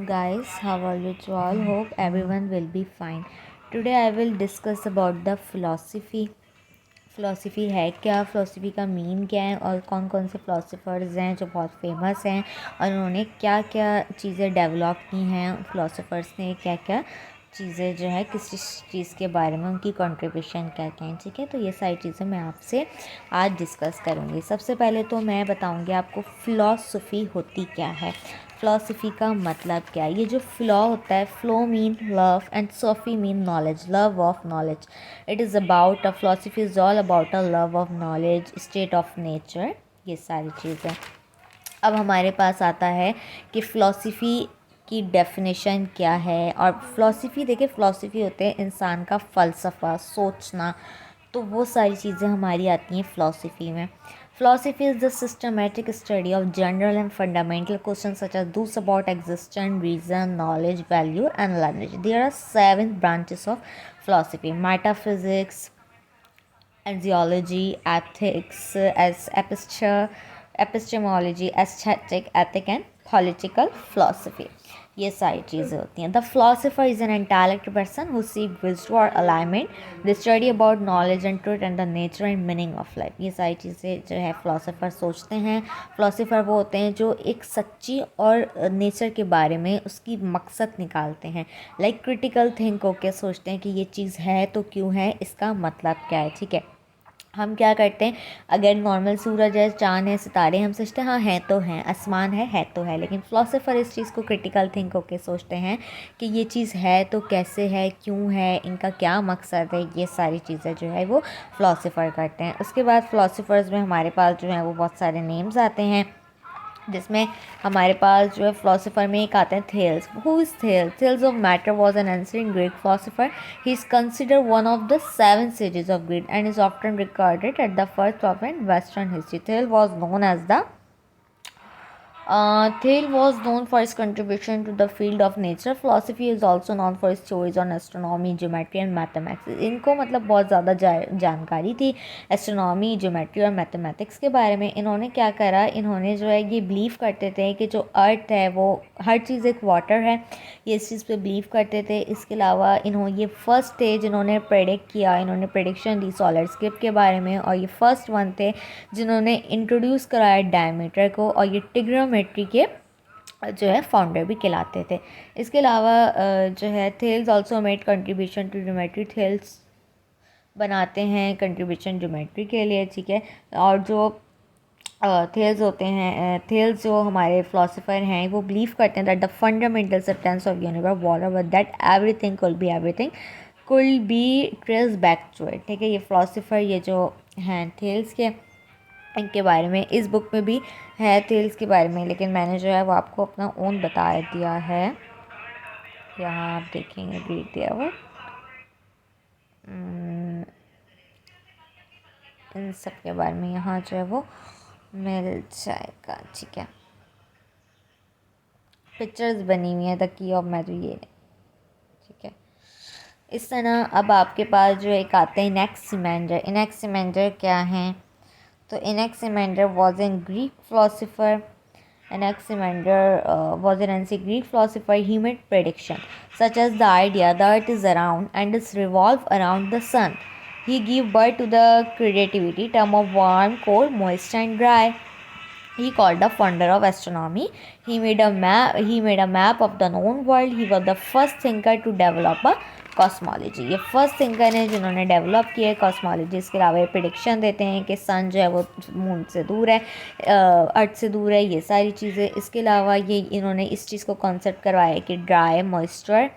guys, how are you to all? Hope everyone will be fine. Today I will discuss about the philosophy. Philosophy है क्या, philosophy का mean क्या है और कौन कौन से फ़िलासफ़र्स हैं जो बहुत फेमस हैं और उन्होंने क्या क्या चीज़ें डेवलप की हैं। फ़िलासफ़र्स ने क्या क्या चीज़ें जो है किस चीज़ के बारे में उनकी कंट्रीब्यूशन क्या क्या है। ठीक है, तो ये सारी चीज़ें मैं आपसे आज डिस्कस करूँगी। सबसे पहले तो मैं बताऊँगी आपको फ़िलासफ़ी होती क्या है, फ़िलासफ़ी का मतलब क्या है। ये जो फ़्लो होता है, flow mean love and SoFi mean knowledge, love of knowledge. It is about a philosophy is all about a love of knowledge, state of nature, ये सारी चीज़ें। अब हमारे पास आता है कि फ़िलासफ़ी की डेफिनेशन क्या है। और फ़िलासफ़ी देखिए, फ़िलासफ़ी होते हैं इंसान का फ़लसफ़ा, सोचना, तो वो सारी चीज़ें हमारी आती हैं फ़िलासफ़ी में। Philosophy is the systematic study of general and fundamental questions such as those about existence, reason, knowledge, value, and lineage. There are 7 branches of philosophy: metaphysics, anthology, ethics, as epistemology, aesthetic, ethic, and political philosophy. ये सारी चीज़ें होती हैं। The philosopher is an intellect person who seek wisdom और alignment, the study about knowledge and truth and the nature and meaning of life. ये सारी चीज़ें जो है फिलोसोफर सोचते हैं। फिलोसोफर वो होते हैं जो एक सच्ची और नेचर के बारे में उसकी मकसद निकालते हैं। लाइक क्रिटिकल थिंक होकर सोचते हैं कि ये चीज़ है तो क्यों है, इसका मतलब क्या है। ठीक है, हम क्या करते हैं, अगर नॉर्मल सूरज है, चाँद है, सितारे, हम सोचते हैं हाँ हैं तो हैं, आसमान है तो है। लेकिन फ़िलासफ़र इस चीज़ को क्रिटिकल थिंक होके सोचते हैं कि ये चीज़ है तो कैसे है, क्यों है, इनका क्या मकसद है। ये सारी चीज़ें जो है वो फ़िलासफ़र करते हैं। उसके बाद फ़िलासफ़र्स में हमारे पास जो है वो बहुत सारे नेम्स आते हैं, जिसमें हमारे पास जो है फ़िलासफ़र में एक आते हैं Thales. Who is Thales? Thales of matter was an ancient Greek philosopher. He is consider one of the 7 sages of Greek and is often regarded as the first of in Western history. Thales was known as the Thale was known for his contribution to the field of nature. Philosophy is also known for his theories on astronomy, geometry and mathematics. इनको मतलब बहुत ज़्यादा जानकारी थी astronomy, geometry और mathematics के बारे में। इन्होंने क्या करा, इन्होंने जो है ये बिलीव करते थे कि जो अर्थ है वो हर चीज़ एक वाटर है, ये इस चीज़ पे बिलीव करते थे। इसके अलावा इन्होंने ये फर्स्ट थे जिन्होंने प्रेडिक्ट किया, इन्होंने प्रेडिक्शन दी सोलर स्किप के बारे में, और ये फर्स्ट वन थे जिन्होंने इंट्रोड्यूस कराया डायमीटर को, और ये ट्रिग्नोमेट्री के जो है फाउंडर भी कहलाते थे। इसके अलावा जो है Thales also made contribution to geometry. Thales बनाते हैं कंट्रीब्यूशन ज्योमेट्री के लिए। ठीक है, और जो थेल्स होते हैं, थेल्स जो हमारे फ़िलासफ़र हैं वो बिलीव करते हैं that the fundamental substance of universe water but that everything could be trace back to it. ठीक है, ये फ़िलासफ़र ये जो हैं थेल्स के, इनके बारे में इस बुक में भी है थेल्स के बारे में, लेकिन मैंने जो है वो आपको अपना ओन बता दिया है। यहाँ आप देखेंगे रीड दिया वो इन सब के बारे में यहाँ जो है वो मिल जाएगा। ठीक है, पिक्चर्स बनी हुई हैं द की ऑफ मैथ्स, ये। ठीक है, इस तरह अब आपके पास जो एक आते हैं इनैक्सिमेंडर। इनैक्सिमेंडर क्या हैं, तो Anaximander was an Greek philosopher. Anaximander was an ancient Greek philosopher. He made prediction such as the idea the earth is around and is revolve around the sun. He gave birth to the creativity term of warm, cold, moist and dry. He called the founder of astronomy. He made a map of the known world. He was the first thinker to develop a cosmology. ये first thinker हैं जिन्होंने develop किया है cosmology. इसके अलावा ये prediction देते हैं कि सन जो है वो मून से दूर है, अर्थ से दूर है, ये सारी चीज़ें। इसके अलावा ये इन्होंने इस चीज़ को कॉन्सेप्ट करवाया कि dry, moisture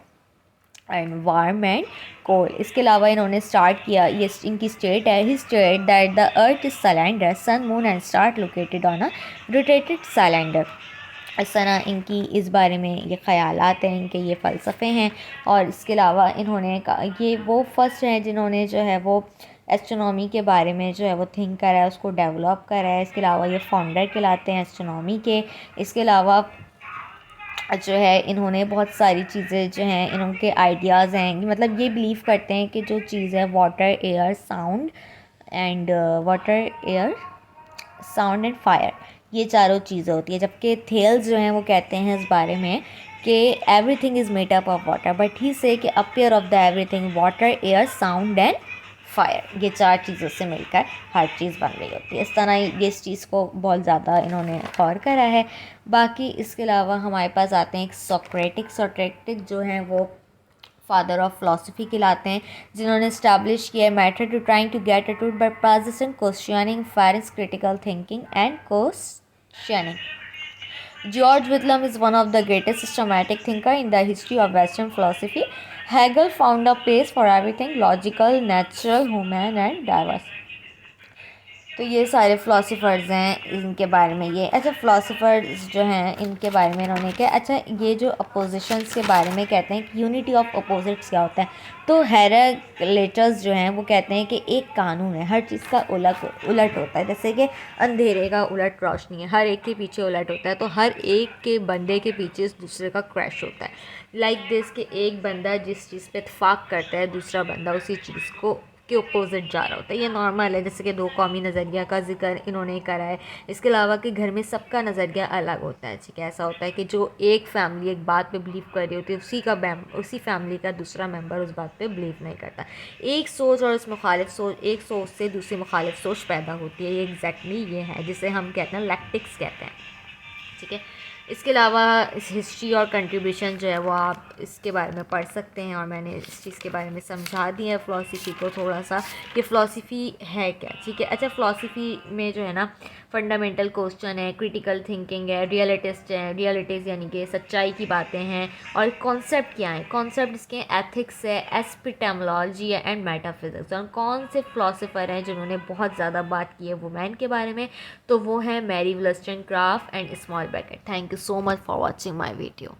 and warm and cold. इसके अलावा इन्होंने स्टार्ट किया, ये इनकी स्टेट है, he state that the earth is cylinder, sun, moon and star located on a rotated cylinder. इस तरह इनकी इस बारे में ये ख़यालात हैं, इनके ये फ़लसफ़े हैं। और इसके अलावा इन्होंने ये वो फर्स्ट हैं जिन्होंने जो है वो एस्ट्रोनॉमी के बारे में जो है वो थिंक करा है, उसको डेवलप करा है। इसके अलावा ये फाउंडर कहलाते हैं एस्ट्रोनॉमी के। इसके अलावा जो है इन्होंने बहुत सारी चीज़ें जो हैं इनके आइडियाज़ हैं, मतलब ये बिलीव करते हैं कि जो चीज़ है water, air, sound and water, air, sound and fire, ये चारों चीज़ें होती है। जबकि थेल्स जो हैं वो कहते हैं इस बारे में कि everything is made up of water, but he से कि appear of the everything water, air, sound and fire, ये 4 चीज़ों से मिलकर हर चीज़ बन रही होती है। इस तरह ये इस चीज़ को बहुत ज़्यादा इन्होंने गौर करा है। बाकी इसके अलावा हमारे पास आते हैं एक सोक्रेटिक जो हैं वो फादर ऑफ फिलोसफी कहलाते हैं, जिन्होंने इस्टेब्लिश किया है matter to trying to get a truth by processing, questioning, firing, critical thinking and questioning. George Whitlam is one of the greatest systematic thinker in the history of Western philosophy. Hegel found a place for everything logical, natural, human and diverse. तो ये सारे philosophers हैं, इनके बारे में ये अच्छा philosophers जो हैं इनके बारे में इन्होंने क्या अच्छा ये जो अपोजिशंस के बारे में कहते हैं कि यूनिटी ऑफ अपोजिट्स क्या होता है। तो हेराक्लिटस जो हैं वो कहते हैं कि एक कानून है, हर चीज़ का उलट होता है, जैसे कि अंधेरे का उलट रोशनी है, हर एक के पीछे उलट होता है, तो हर एक के बंदे के पीछे दूसरे का क्रैश होता है। लाइक दिस कि एक बंदा जिस चीज़ पे इत्फाक करता है, दूसरा बंदा उसी चीज़ को के अपोजिट जा रहा होता है। ये नॉर्मल है, जैसे कि दो कौमी नज़रिया का जिक्र इन्होंने करा है। इसके अलावा कि घर में सबका नज़रिया अलग होता है। ठीक है, ऐसा होता है कि जो एक फैमिली एक बात पे बिलीव कर रही होती है, उसी फैमिली का दूसरा मेंबर उस बात पे बिलीव नहीं करता। एक सोच और उस मुखालिफ सोच, एक सोच से दूसरी मुखालिफ सोच पैदा होती है। ये एग्जैक्टली ये है जिसे हम कहते हैं लैक्टिक्स कहते हैं। ठीक है, इसके अलावा इस हिस्ट्री और कंट्रीब्यूशन जो है वो आप इसके बारे में पढ़ सकते हैं, और मैंने इस चीज़ के बारे में समझा दिया है फ़िलासफ़ी को थोड़ा सा कि फ़िलासफ़ी है क्या। ठीक है, अच्छा फ़िलासफ़ी में जो है ना फंडामेंटल क्वेश्चन है, क्रिटिकल थिंकिंग है, रियलिटीज़ यानी कि सच्चाई की बातें हैं, और कॉन्सेप्ट क्या है, कॉन्सेप्ट इसके एथिक्स है, एस्पिटेमोलॉजी है एंड मेटाफिज़िक्स। और कौन से फ़िलासफ़र हैं जिन्होंने बहुत ज़्यादा बात की है वुमेन के बारे में, तो वो है Mary Wollstonecraft and Samuel Beckett. Thank you so much for watching my video.